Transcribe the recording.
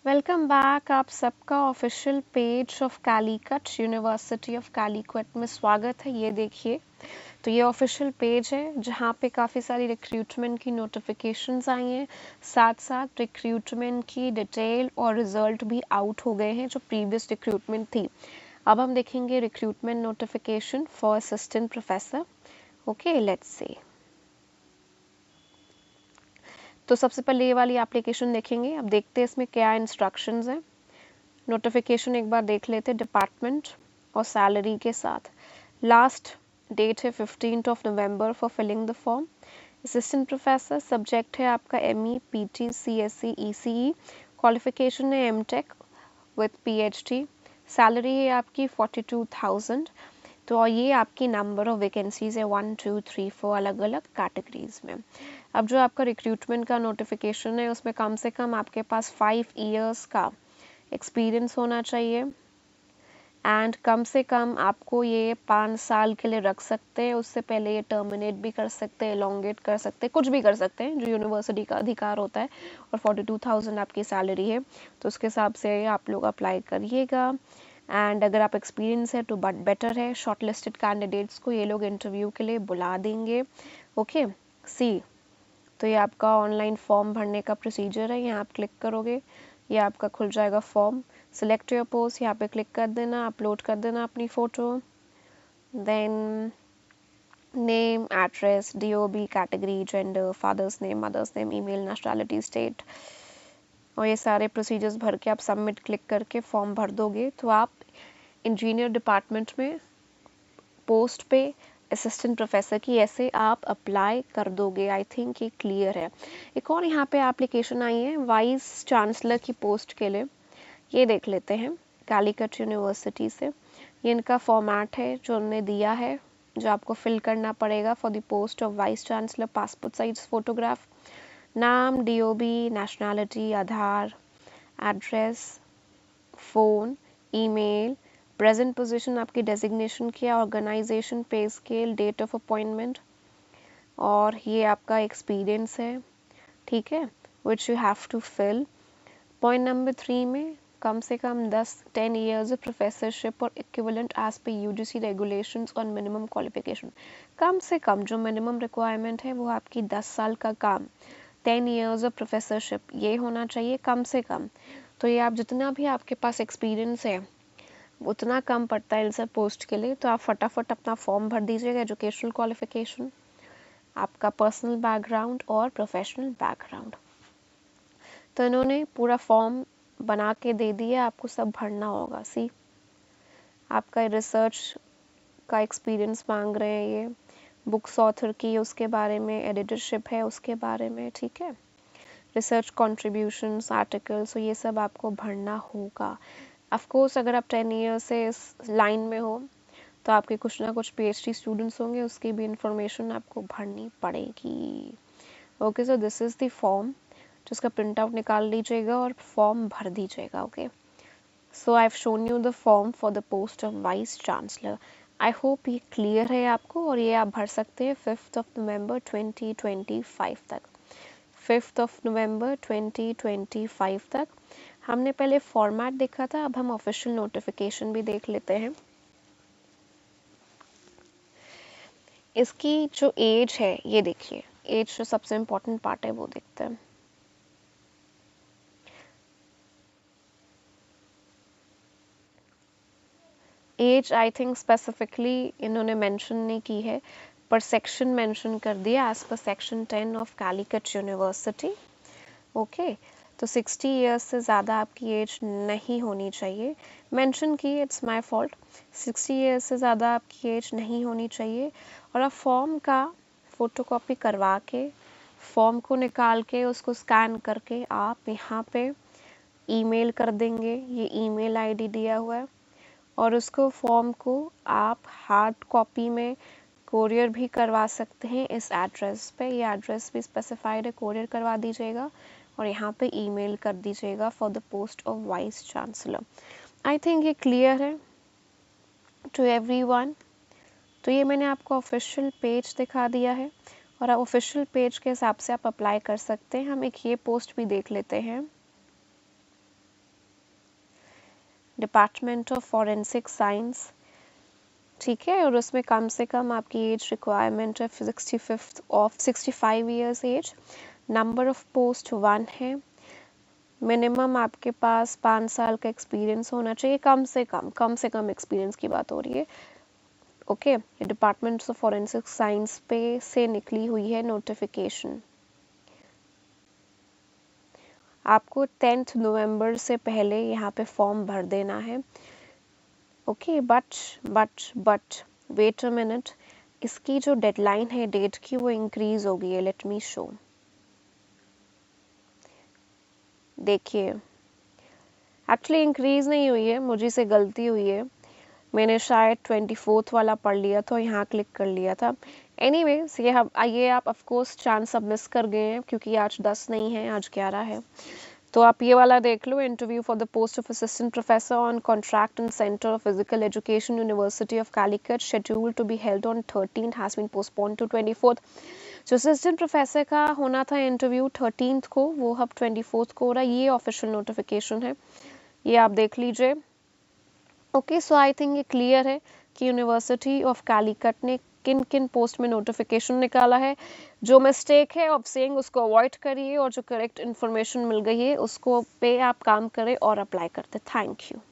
Welcome back. आप सबका official page of Calicut university of Calicut में स्वागत है। ये देखिए, तो ये ऑफिशियल पेज है जहाँ पे काफ़ी सारी रिक्रूटमेंट की नोटिफिकेशंस आई हैं। साथ साथ रिक्रूटमेंट की डिटेल और रिजल्ट भी आउट हो गए हैं जो प्रीवियस रिक्रूटमेंट थी। अब हम देखेंगे recruitment notification for assistant professor. Okay, let's see. तो सबसे पहले ये वाली एप्लीकेशन देखेंगे। अब देखते हैं इसमें क्या इंस्ट्रक्शंस हैं। नोटिफिकेशन एक बार देख लेते, डिपार्टमेंट और सैलरी के साथ। लास्ट डेट है 15 for filling the form. Assistant professor subject है आपका ME, PT, CSC, ECE. Qualification है एमटेक विथ पीएचडी। सैलरी है आपकी 42,000। तो और ये आपकी नंबर ऑफ वैकेंसीज है 1 2 3 4 अलग अलग कैटेगरीज में। अब जो आपका रिक्रूटमेंट का नोटिफिकेशन है उसमें कम से कम आपके पास 5 इयर्स का एक्सपीरियंस होना चाहिए एंड कम से कम आपको ये 5 साल के लिए रख सकते हैं। उससे पहले ये टर्मिनेट भी कर सकते हैं, एलोंगेट कर सकते हैं, कुछ भी कर सकते हैं, जो यूनिवर्सिटी का अधिकार होता है। और 42,000 आपकी सैलरी है, तो उसके हिसाब से आप लोग अप्लाई करिएगा। एंड अगर आप एक्सपीरियंस है तो बट बेटर है। शॉर्ट लिस्टेड कैंडिडेट्स को ये लोग इंटरव्यू के लिए बुला देंगे। ओके, सी। तो ये आपका ऑनलाइन फॉर्म भरने का प्रोसीजर है। यहाँ आप क्लिक करोगे, ये आपका खुल जाएगा फॉर्म। सिलेक्ट योर पोस्ट, यहाँ पे क्लिक कर देना, अपलोड कर देना अपनी photo. Then name, address, DOB, category, gender, father's name, mother's name, email, nationality, state, और ये सारे प्रोसीजर्स भर के आप सबमिट क्लिक करके फॉर्म भर दोगे तो आप इंजीनियर डिपार्टमेंट में पोस्ट पे असिस्टेंट प्रोफेसर की ऐसे आप अप्लाई कर दोगे। आई थिंक ये क्लियर है। एक और यहाँ पे एप्लीकेशन आई है वाइस चांसलर की पोस्ट के लिए। ये देख लेते हैं कैलीकट यूनिवर्सिटी से। ये इनका फॉर्मेट है जो उन्होंने दिया है, जो आपको फिल करना पड़ेगा for the post of vice chancellor. Passport size photograph, नाम, DOB, nationality, Aadhaar, address, phone, email, present position, आपकी डेजिग्नेशन क्या, organisation, pay scale, date of appointment, और ये आपका एक्सपीरियंस है। ठीक है, which you have to fill. Point number 3 में कम से कम 10 years ऑफ प्रोफेसरशिप और equivalent as per UGC regulations on minimum qualification. कम से कम जो मिनिमम रिक्वायरमेंट है वो आपकी 10 साल का काम, 10 years ऑफ प्रोफेसरशिप, ये होना चाहिए कम से कम। तो ये आप जितना भी आपके पास एक्सपीरियंस है उतना कम पड़ता है इन सब पोस्ट के लिए। तो आप फटाफट अपना फॉर्म भर दीजिएगा। एजुकेशनल क्वालिफिकेशन, आपका पर्सनल बैकग्राउंड और प्रोफेशनल बैकग्राउंड। तो इन्होंने पूरा फॉर्म बना के दे दिया, आपको सब भरना होगा। सी, आपका रिसर्च का एक्सपीरियंस मांग रहे हैं, ये बुक्स ऑथर की उसके बारे में, एडिटरशिप है उसके बारे में। ठीक है, रिसर्च कॉन्ट्रीब्यूशंस, आर्टिकल्स, ये सब आपको भरना होगा। ऑफ कोर्स अगर आप 10 ईयर्स से इस लाइन में हो तो आपके कुछ ना कुछ पीएचडी स्टूडेंट्स होंगे, उसकी भी इंफॉर्मेशन आपको भरनी पड़ेगी। Okay, so this is the form, जिसका प्रिंट आउट निकाल लीजिएगा और फॉर्म भर दीजिएगा। Okay, so I have shown you the form for the post of vice chancellor. I hope ये क्लियर है आपको, और ये आप भर सकते हैं 5 नवंबर 2025 तक। 5 नवंबर 2025 तक। हमने पहले फॉर्मेट देखा था, अब हम ऑफिशियल नोटिफिकेशन भी देख लेते हैं। इसकी जो एज है, ये देखिए, एज जो सबसे इम्पोर्टेंट पार्ट है वो देखते हैं। एज आई थिंक स्पेसिफिकली इन्होंने मेंशन नहीं की है, पर सेक्शन मेंशन कर दिया as per section 10 of Calicut university. Okay, तो 60 इयर्स से ज़्यादा आपकी एज नहीं होनी चाहिए। मेंशन की, इट्स माय फॉल्ट। 60 इयर्स से ज़्यादा आपकी एज नहीं होनी चाहिए। और आप फॉर्म का फ़ोटोकॉपी करवा के, फॉर्म को निकाल के, उसको स्कैन करके आप यहाँ पे ईमेल कर देंगे। ये ईमेल आईडी दिया हुआ है, और उसको फॉर्म को आप हार्ड कॉपी में कोरियर भी करवा सकते हैं इस एड्रेस पे। ये एड्रेस भी स्पेसिफाइड है, कोरियर करवा दीजिएगा और यहाँ पे ईमेल कर दीजिएगा for the post of vice chancellor. I think ये क्लियर है टू एवरीवन। तो ये मैंने आपको ऑफिशियल पेज दिखा दिया है, और आप ऑफिशियल पेज के हिसाब से आप अप्लाई कर सकते हैं। हम एक ये पोस्ट भी देख लेते हैं। डिपार्टमेंट ऑफ फॉरेंसिक साइंस, ठीक है, और उसमें कम से कम आपकी एज रिक्वायरमेंट है 65 years age. Number of post 1 है। मिनिमम आपके पास 5 साल का एक्सपीरियंस होना चाहिए, कम से कम एक्सपीरियंस की बात हो रही है। ओके, ये डिपार्टमेंट ऑफ फॉरेंसिक साइंस पे से निकली हुई है नोटिफिकेशन। आपको 10 नवंबर से पहले यहाँ पे फॉर्म भर देना है। Okay, but wait a minute, इसकी जो डेडलाइन है डेट की वो इंक्रीज हो गई है। Let me show. देखिए, एक्चुअली इंक्रीज नहीं हुई है, मुझे से गलती हुई है, मैंने शायद 24 वाला पढ़ लिया था, यहाँ क्लिक कर लिया था। एनीवेज ये आप ऑफ कोर्स चांस अब मिस कर गए हैं क्योंकि आज 10 नहीं है, आज 11 है। तो आप ये वाला देख लो, interview for the post of assistant professor on contract in centre of physical education university of Calicut scheduled to be held on 13 has been postponed to 24। जो असिस्टेंट प्रोफेसर का होना था इंटरव्यू 13 को, वो अब 24 को हो रहा है। ये ऑफिशियल नोटिफिकेशन है, ये आप देख लीजिए। ओके, सो आई थिंक ये क्लियर है कि यूनिवर्सिटी ऑफ कैलिकट ने किन किन पोस्ट में नोटिफिकेशन निकाला है। जो मिस्टेक है ऑफ सेइंग उसको अवॉइड करिए और जो करेक्ट इन्फॉर्मेशन मिल गई है उसको पे आप काम करें और अप्लाई करते। Thank you.